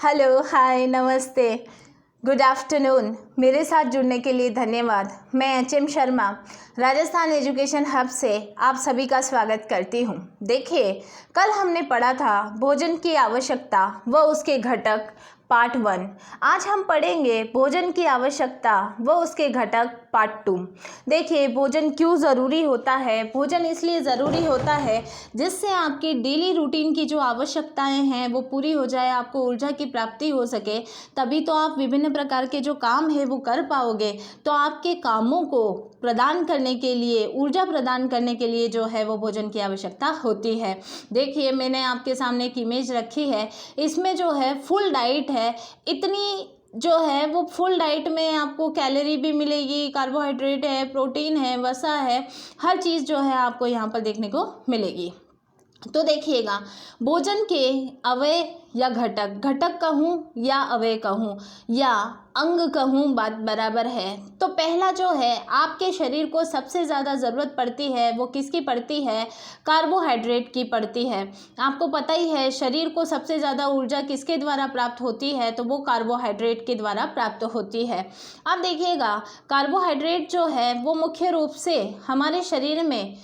Hello, हाय, नमस्ते, good afternoon. मेरे साथ जुड़ने के लिए धन्यवाद। मैं HM Sharma Rajasthan education hub से आप सभी का स्वागत करती हूँ। देखिए, कल हमने पढ़ा था भोजन की आवश्यकता व उसके घटक पार्ट 1। आज हम पढ़ेंगे भोजन की आवश्यकता व उसके घटक पार्ट 2। देखिए, भोजन क्यों ज़रूरी होता है। भोजन इसलिए ज़रूरी होता है जिससे आपकी डेली रूटीन की जो आवश्यकताएं हैं वो पूरी हो जाए, आपको ऊर्जा की प्राप्ति हो सके, तभी तो आप विभिन्न प्रकार के जो काम है वो कर पाओगे। तो आपके कामों को प्रदान करने के लिए, ऊर्जा प्रदान करने के लिए जो है वो भोजन की आवश्यकता होती है। देखिए, मैंने आपके सामने एक इमेज रखी है। इसमें जो है फुल डाइट है। इतनी जो है वो फुल डाइट में आपको कैलोरी भी मिलेगी, कार्बोहाइड्रेट है, प्रोटीन है, वसा है, हर चीज़ जो है आपको यहाँ पर देखने को मिलेगी। तो देखिएगा, भोजन के अवयव या घटक, घटक कहूँ या अवयव कहूँ या अंग कहूँ, बात बराबर है। तो पहला जो है, आपके शरीर को सबसे ज़्यादा ज़रूरत पड़ती है वो किसकी पड़ती है? कार्बोहाइड्रेट की पड़ती है। आपको पता ही है शरीर को सबसे ज़्यादा ऊर्जा किसके द्वारा प्राप्त होती है, तो वो कार्बोहाइड्रेट के द्वारा प्राप्त होती है। अब देखिएगा, कार्बोहाइड्रेट जो है वो मुख्य रूप से हमारे शरीर में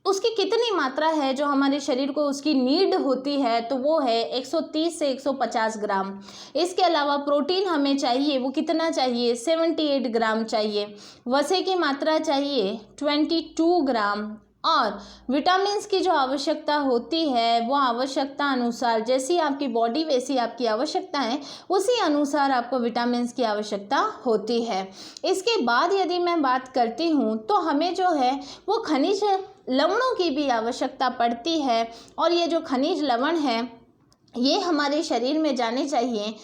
उसकी कितनी मात्रा है जो हमारे शरीर को उसकी नीड होती है, तो वो है 130 से 150 ग्राम। इसके अलावा प्रोटीन हमें चाहिए, वो कितना चाहिए? 78 ग्राम चाहिए। वसा की मात्रा चाहिए 22 ग्राम। और विटामिन्स की जो आवश्यकता होती है वो आवश्यकता अनुसार, जैसी आपकी बॉडी वैसी आपकी आवश्यकता है, उसी अनुसार आपको विटामिन्स की आवश्यकता होती है। इसके बाद यदि मैं बात करती हूँ तो हमें जो है वो खनिज लवणों की भी आवश्यकता पड़ती है। और ये जो खनिज लवण है ये हमारे शरीर में जाने चाहिए।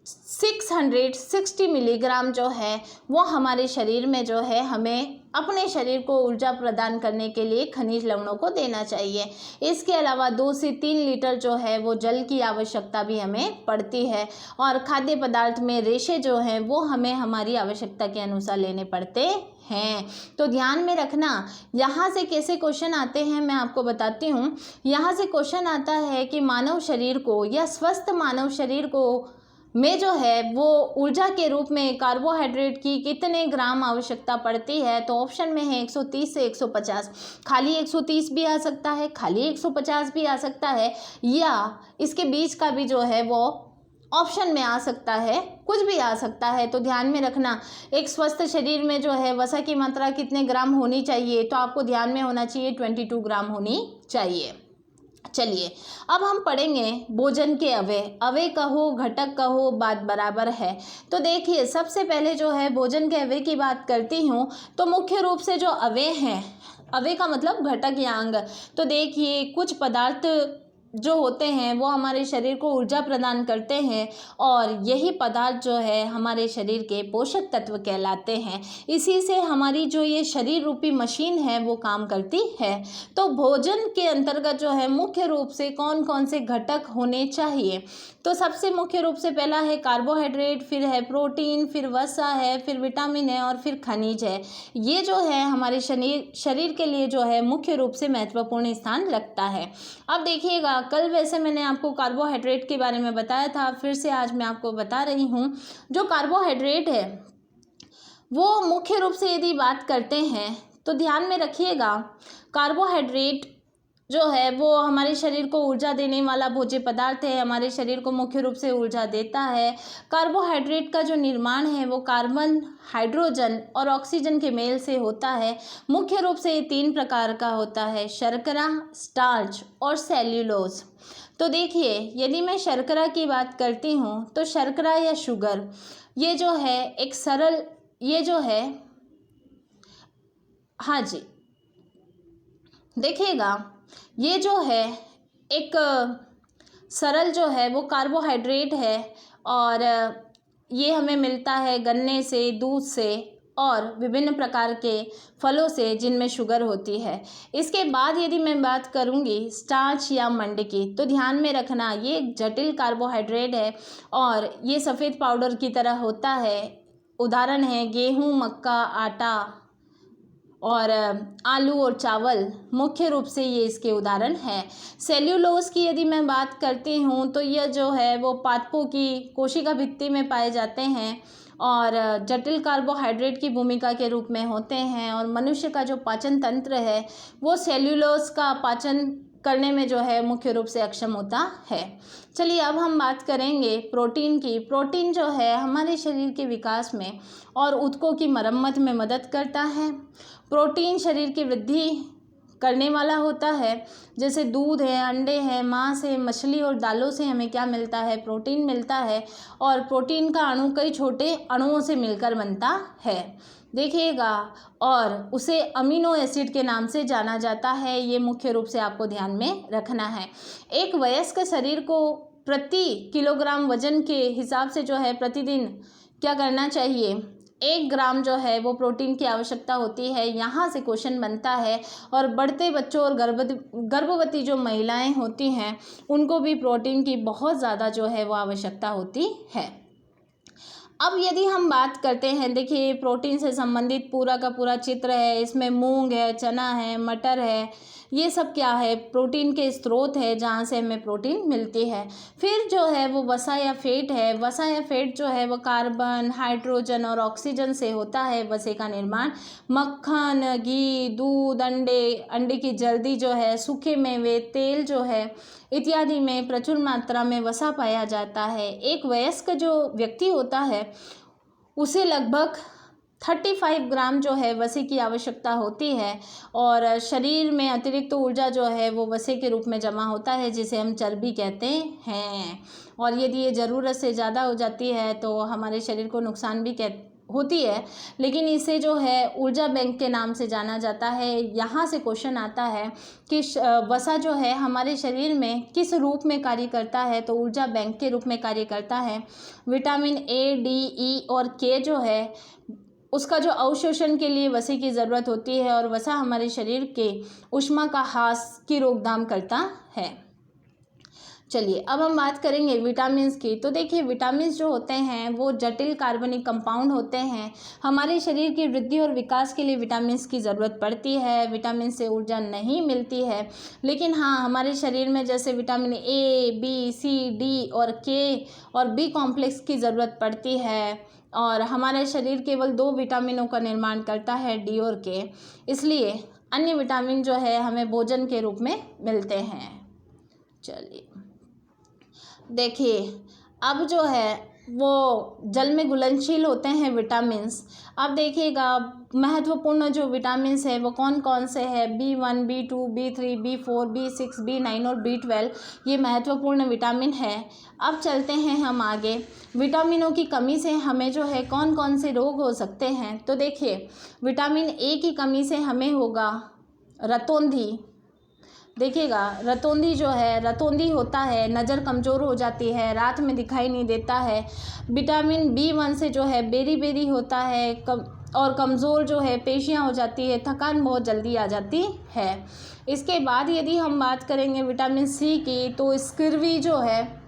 660 मिलीग्राम जो है वो हमारे शरीर में जो है हमें अपने शरीर को ऊर्जा प्रदान करने के लिए खनिज लवणों को देना चाहिए। इसके अलावा 2 से 3 लीटर जो है वो जल की आवश्यकता भी हमें पड़ती है। और खाद्य पदार्थ में रेशे जो हैं वो हमें हमारी आवश्यकता के अनुसार लेने पड़ते हैं। तो ध्यान में रखना, यहाँ से कैसे क्वेश्चन आते हैं मैं आपको बताती हूँ। यहाँ से क्वेश्चन आता है कि मानव शरीर को या स्वस्थ मानव शरीर को में जो है वो ऊर्जा के रूप में कार्बोहाइड्रेट की कितने ग्राम आवश्यकता पड़ती है, तो ऑप्शन में है 130 से 150। खाली 130 भी आ सकता है, खाली 150 भी आ सकता है, या इसके बीच का भी जो है वो ऑप्शन में आ सकता है, कुछ भी आ सकता है। तो ध्यान में रखना, एक स्वस्थ शरीर में जो है वसा की मात्रा कितने ग्राम होनी चाहिए, तो आपको ध्यान में होना चाहिए 22 ग्राम होनी चाहिए। चलिए, अब हम पढ़ेंगे भोजन के अवयव। अवयव कहो, घटक कहो, बात बराबर है। तो देखिए, सबसे पहले जो है भोजन के अवयव की बात करती हूँ तो मुख्य रूप से जो अवयव हैं, अवयव का मतलब घटक या अंग। तो देखिए, कुछ पदार्थ जो होते हैं वो हमारे शरीर को ऊर्जा प्रदान करते हैं और यही पदार्थ जो है हमारे शरीर के पोषक तत्व कहलाते हैं। इसी से हमारी जो ये शरीर रूपी मशीन है वो काम करती है। तो भोजन के अंतर्गत जो है मुख्य रूप से कौन कौन से घटक होने चाहिए, तो सबसे मुख्य रूप से पहला है कार्बोहाइड्रेट, फिर है प्रोटीन, फिर वसा है, फिर विटामिन है और फिर खनिज है। ये जो है हमारे शरीर के लिए जो है मुख्य रूप से महत्वपूर्ण स्थान रखता है। अब देखिएगा, कल वैसे मैंने आपको कार्बोहाइड्रेट के बारे में बताया था, फिर से आज मैं आपको बता रही हूँ। जो कार्बोहाइड्रेट है वो मुख्य रूप से यदि बात करते हैं तो ध्यान में रखिएगा, कार्बोहाइड्रेट जो है वो हमारे शरीर को ऊर्जा देने वाला भोज्य पदार्थ है, हमारे शरीर को मुख्य रूप से ऊर्जा देता है। कार्बोहाइड्रेट का जो निर्माण है वो कार्बन, हाइड्रोजन और ऑक्सीजन के मेल से होता है। मुख्य रूप से ये 3 प्रकार का होता है, शर्करा, स्टार्च और सेल्यूलोज। तो देखिए, यदि मैं शर्करा की बात करती हूँ तो शर्करा या शुगर, ये जो है एक सरल, ये जो है, हाँ जी, देखिएगा, ये जो है एक सरल जो है वो कार्बोहाइड्रेट है और ये हमें मिलता है गन्ने से, दूध से और विभिन्न प्रकार के फलों से जिनमें शुगर होती है। इसके बाद यदि मैं बात करूंगी स्टार्च या मंड की, तो ध्यान में रखना, ये एक जटिल कार्बोहाइड्रेट है और ये सफ़ेद पाउडर की तरह होता है। उदाहरण है गेहूँ, मक्का, आटा और आलू और चावल मुख्य रूप से ये इसके उदाहरण हैं। सेल्यूलोज की यदि मैं बात करती हूँ तो यह जो है वो पादपों की कोशिका भित्ति में पाए जाते हैं और जटिल कार्बोहाइड्रेट की भूमिका के रूप में होते हैं, और मनुष्य का जो पाचन तंत्र है वो सेल्यूलोज का पाचन करने में जो है मुख्य रूप से अक्षम होता है। चलिए अब हम बात करेंगे प्रोटीन की। प्रोटीन जो है हमारे शरीर के विकास में और ऊतकों की मरम्मत में मदद करता है। प्रोटीन शरीर की वृद्धि करने वाला होता है। जैसे दूध है, अंडे है, मांस है, मछली और दालों से हमें क्या मिलता है? प्रोटीन मिलता है। और प्रोटीन का अणु कई छोटे अणुओं से मिलकर बनता है, देखिएगा, और उसे अमीनो एसिड के नाम से जाना जाता है। ये मुख्य रूप से आपको ध्यान में रखना है। एक वयस्क शरीर को प्रति किलोग्राम वजन के हिसाब से जो है प्रतिदिन क्या करना चाहिए? 1 ग्राम जो है वो प्रोटीन की आवश्यकता होती है। यहाँ से क्वेश्चन बनता है। और बढ़ते बच्चों और गर्भवती जो महिलाएं होती हैं उनको भी प्रोटीन की बहुत ज़्यादा जो है वो आवश्यकता होती है। अब यदि हम बात करते हैं, देखिए प्रोटीन से संबंधित पूरा का पूरा चित्र है। इसमें मूंग है, चना है, मटर है, ये सब क्या है? प्रोटीन के स्रोत है जहाँ से हमें प्रोटीन मिलती है। फिर जो है वो वसा या फैट है। वसा या फैट जो है वो कार्बन, हाइड्रोजन और ऑक्सीजन से होता है वसे का निर्माण। मक्खन, घी, दूध, अंडे की जल्दी जो है, सूखे मेवे, तेल जो है इत्यादि में प्रचुर मात्रा में वसा पाया जाता है। एक वयस्क जो व्यक्ति होता है उसे लगभग 35 ग्राम जो है वसे की आवश्यकता होती है। और शरीर में अतिरिक्त ऊर्जा जो है वो वसे के रूप में जमा होता है, जिसे हम चर्बी कहते हैं। और यदि ये ज़रूरत से ज़्यादा हो जाती है तो हमारे शरीर को नुकसान भी होती है, लेकिन इसे जो है ऊर्जा बैंक के नाम से जाना जाता है। यहाँ से क्वेश्चन आता है कि वसा जो है हमारे शरीर में किस रूप में कार्य करता है? तो ऊर्जा बैंक के रूप में कार्य करता है। विटामिन ए, डी, ई और के जो है उसका जो अवशोषण के लिए वसे की ज़रूरत होती है, और वसा हमारे शरीर के ऊष्मा का ह्रास की रोकथाम करता है। चलिए अब हम बात करेंगे विटामिन्स की। तो देखिए विटामिन्स जो होते हैं वो जटिल कार्बनिक कंपाउंड होते हैं। हमारे शरीर की वृद्धि और विकास के लिए विटामिन्स की ज़रूरत पड़ती है। विटामिन से ऊर्जा नहीं मिलती है, लेकिन हाँ हमारे शरीर में जैसे vitamin A, B, C, D और के और बी कॉम्प्लेक्स की ज़रूरत पड़ती है। और हमारे शरीर केवल 2 विटामिनों का निर्माण करता है, डी और के। इसलिए अन्य विटामिन जो है हमें भोजन के रूप में मिलते हैं। चलिए देखिए अब जो है वो जल में घुलनशील होते हैं विटामिन्स। अब देखिएगा महत्वपूर्ण जो विटामिन्स है वो कौन कौन से हैं? B1, B2, B3, B4, B6, B9 और B12 ये महत्वपूर्ण विटामिन है। अब चलते हैं हम आगे। विटामिनों की कमी से हमें जो है कौन कौन से रोग हो सकते हैं? तो देखिए विटामिन ए की कमी से हमें होगा रतौंधी। देखिएगा रतौंधी जो है, रतौंधी होता है, नज़र कमज़ोर हो जाती है, रात में दिखाई नहीं देता है। विटामिन B1 से जो है बेरी होता है और कमज़ोर जो है पेशियाँ हो जाती है, थकान बहुत जल्दी आ जाती है। इसके बाद यदि हम बात करेंगे विटामिन सी की, तो स्किर्वी जो है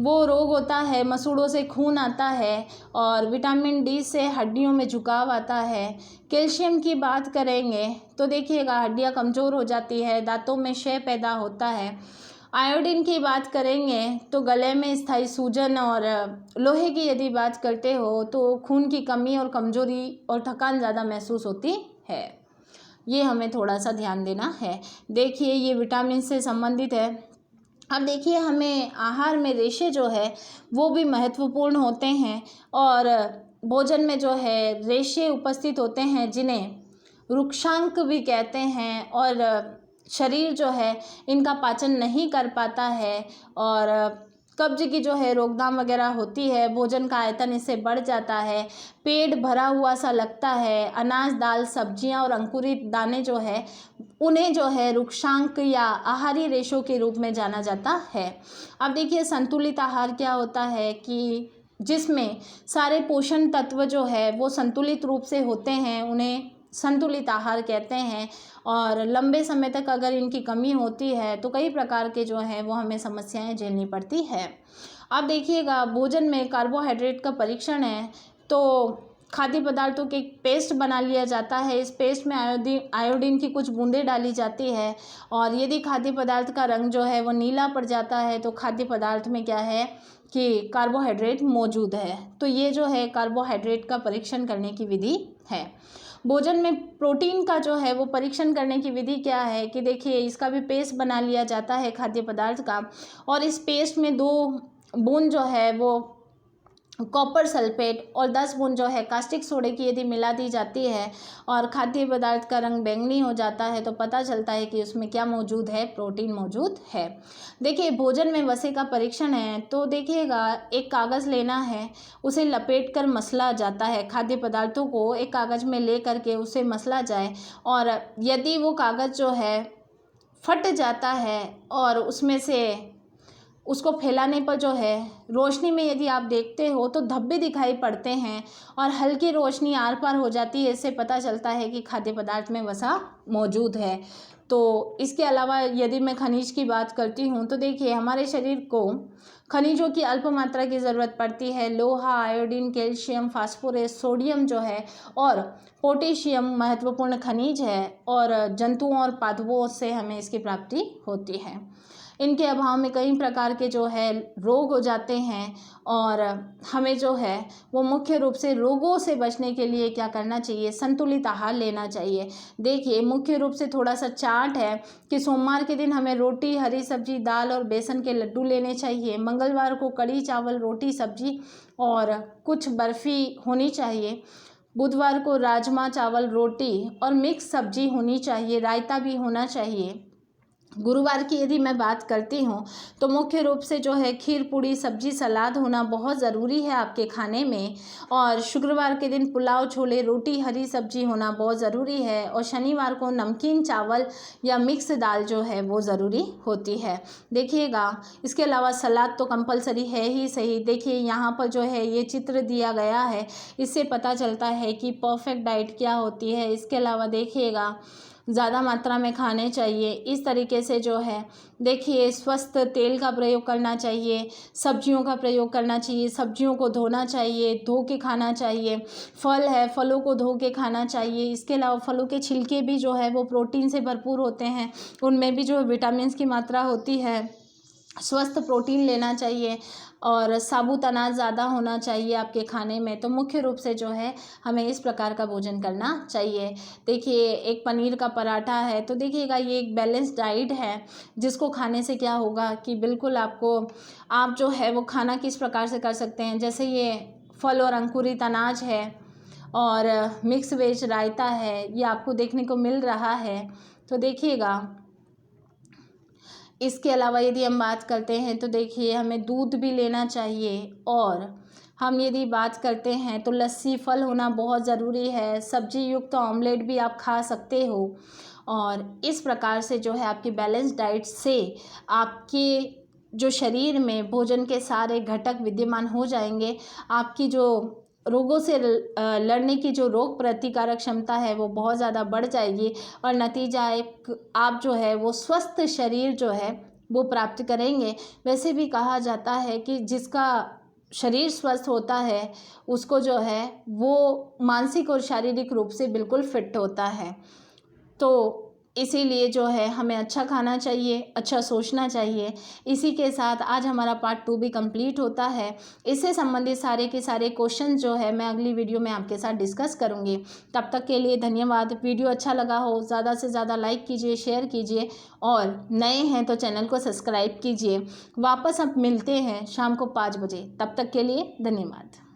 वो रोग होता है, मसूड़ों से खून आता है। और विटामिन डी से हड्डियों में झुकाव आता है। कैल्शियम की बात करेंगे तो देखिएगा हड्डियां कमज़ोर हो जाती है, दांतों में क्षय पैदा होता है। आयोडीन की बात करेंगे तो गले में स्थायी सूजन, और लोहे की यदि बात करते हो तो खून की कमी और कमज़ोरी और थकान ज़्यादा महसूस होती है। ये हमें थोड़ा सा ध्यान देना है। देखिए ये विटामिन से संबंधित है। अब देखिए हमें आहार में रेशे जो है वो भी महत्वपूर्ण होते हैं, और भोजन में जो है रेशे उपस्थित होते हैं जिन्हें रुक्षांक भी कहते हैं। और शरीर जो है इनका पाचन नहीं कर पाता है, और कब्ज की जो है रोकथाम वगैरह होती है। भोजन का आयतन इससे बढ़ जाता है, पेट भरा हुआ सा लगता है। अनाज, दाल, सब्जियां और अंकुरित दाने जो है उन्हें जो है रुक्षांक या आहारी रेशों के रूप में जाना जाता है। अब देखिए संतुलित आहार क्या होता है कि जिसमें सारे पोषण तत्व जो है वो संतुलित रूप से होते हैं, उन्हें संतुलित आहार कहते हैं। और लंबे समय तक अगर इनकी कमी होती है तो कई प्रकार के जो है वो हमें समस्याएं झेलनी पड़ती है। अब देखिएगा भोजन में कार्बोहाइड्रेट का परीक्षण है, तो खाद्य पदार्थों के पेस्ट बना लिया जाता है। इस पेस्ट में आयोडीन की कुछ बूंदें डाली जाती है और यदि खाद्य पदार्थ का रंग जो है वो नीला पड़ जाता है तो खाद्य पदार्थ में क्या है कि कार्बोहाइड्रेट मौजूद है। तो ये जो है कार्बोहाइड्रेट का परीक्षण करने की विधि है। भोजन में प्रोटीन का जो है वो परीक्षण करने की विधि क्या है कि देखिए इसका भी पेस्ट बना लिया जाता है खाद्य पदार्थ का और इस पेस्ट में 2 बूंद जो है वो कॉपर सल्फेट और 10 बूंद जो है कास्टिक सोडे की यदि मिला दी जाती है और खाद्य पदार्थ का रंग बैंगनी हो जाता है तो पता चलता है कि उसमें क्या मौजूद है, प्रोटीन मौजूद है। देखिए भोजन में वसे का परीक्षण है तो देखिएगा एक कागज़ लेना है, उसे लपेट कर मसला जाता है। खाद्य पदार्थों को एक कागज़ में ले करके उसे मसला जाए और यदि वो कागज़ जो है फट जाता है और उसमें से उसको फैलाने पर जो है रोशनी में यदि आप देखते हो तो धब्बे दिखाई पड़ते हैं और हल्की रोशनी आर पार हो जाती है। इससे पता चलता है कि खाद्य पदार्थ में वसा मौजूद है। तो इसके अलावा यदि मैं खनिज की बात करती हूँ तो देखिए हमारे शरीर को खनिजों की अल्प मात्रा की ज़रूरत पड़ती है। लोहा, आयोडीन, कैल्शियम, फास्फोरस, सोडियम जो है और पोटेशियम महत्वपूर्ण खनिज है और जंतुओं और पादपों से हमें इसकी प्राप्ति होती है। इनके अभाव में कई प्रकार के जो है रोग हो जाते हैं और हमें जो है वो मुख्य रूप से रोगों से बचने के लिए क्या करना चाहिए, संतुलित आहार लेना चाहिए। देखिए मुख्य रूप से थोड़ा सा चार्ट है कि सोमवार के दिन हमें रोटी, हरी सब्जी, दाल और बेसन के लड्डू लेने चाहिए। मंगलवार को कड़ी चावल, रोटी, सब्जी और कुछ बर्फ़ी होनी चाहिए। बुधवार को राजमा चावल, रोटी और मिक्स सब्जी होनी चाहिए, रायता भी होना चाहिए। गुरुवार की यदि मैं बात करती हूँ तो मुख्य रूप से जो है खीर, पूड़ी, सब्जी, सलाद होना बहुत ज़रूरी है आपके खाने में और शुक्रवार के दिन पुलाव, छोले, रोटी, हरी सब्जी होना बहुत ज़रूरी है और शनिवार को नमकीन चावल या मिक्स दाल जो है वो ज़रूरी होती है। देखिएगा इसके अलावा सलाद तो कंपलसरी है ही सही। देखिए यहाँ पर जो है ये चित्र दिया गया है, इससे पता चलता है कि परफेक्ट डाइट क्या होती है। इसके अलावा देखिएगा ज़्यादा मात्रा में खाने चाहिए। इस तरीके से जो है देखिए स्वस्थ तेल का प्रयोग करना चाहिए, सब्जियों का प्रयोग करना चाहिए, सब्जियों को धोना चाहिए, धो के खाना चाहिए। फल है, फलों को धो के खाना चाहिए। इसके अलावा फलों के छिलके भी जो है वो प्रोटीन से भरपूर होते हैं, उनमें भी जो विटामिन्स की मात्रा होती है। स्वस्थ प्रोटीन लेना चाहिए और साबुत अनाज ज़्यादा होना चाहिए आपके खाने में। तो मुख्य रूप से जो है हमें इस प्रकार का भोजन करना चाहिए। देखिए एक पनीर का पराठा है तो देखिएगा ये एक बैलेंस डाइट है जिसको खाने से क्या होगा कि बिल्कुल आप जो है वो खाना किस प्रकार से कर सकते हैं। जैसे ये फल और अंकुरित अनाज है और मिक्स वेज रायता है, ये आपको देखने को मिल रहा है। तो देखिएगा इसके अलावा यदि हम बात करते हैं तो देखिए हमें दूध भी लेना चाहिए और हम यदि बात करते हैं तो लस्सी, फल होना बहुत ज़रूरी है। सब्जी युक्त ऑमलेट भी आप खा सकते हो और इस प्रकार से जो है आपकी बैलेंस डाइट से आपके जो शरीर में भोजन के सारे घटक विद्यमान हो जाएंगे। आपकी जो रोगों से लड़ने की जो रोग प्रतिकारक क्षमता है वो बहुत ज़्यादा बढ़ जाएगी और नतीजा एक आप जो है वो स्वस्थ शरीर जो है वो प्राप्त करेंगे। वैसे भी कहा जाता है कि जिसका शरीर स्वस्थ होता है उसको जो है वो मानसिक और शारीरिक रूप से बिल्कुल फिट होता है। तो इसीलिए जो है हमें अच्छा खाना चाहिए, अच्छा सोचना चाहिए। इसी के साथ आज हमारा पार्ट 2 भी कंप्लीट होता है। इससे संबंधित सारे के सारे क्वेश्चन जो है मैं अगली वीडियो में आपके साथ डिस्कस करूँगी। तब तक के लिए धन्यवाद। वीडियो अच्छा लगा हो ज़्यादा से ज़्यादा लाइक कीजिए, शेयर कीजिए और नए हैं तो चैनल को सब्सक्राइब कीजिए। वापस अब मिलते हैं शाम को 5 बजे। तब तक के लिए धन्यवाद।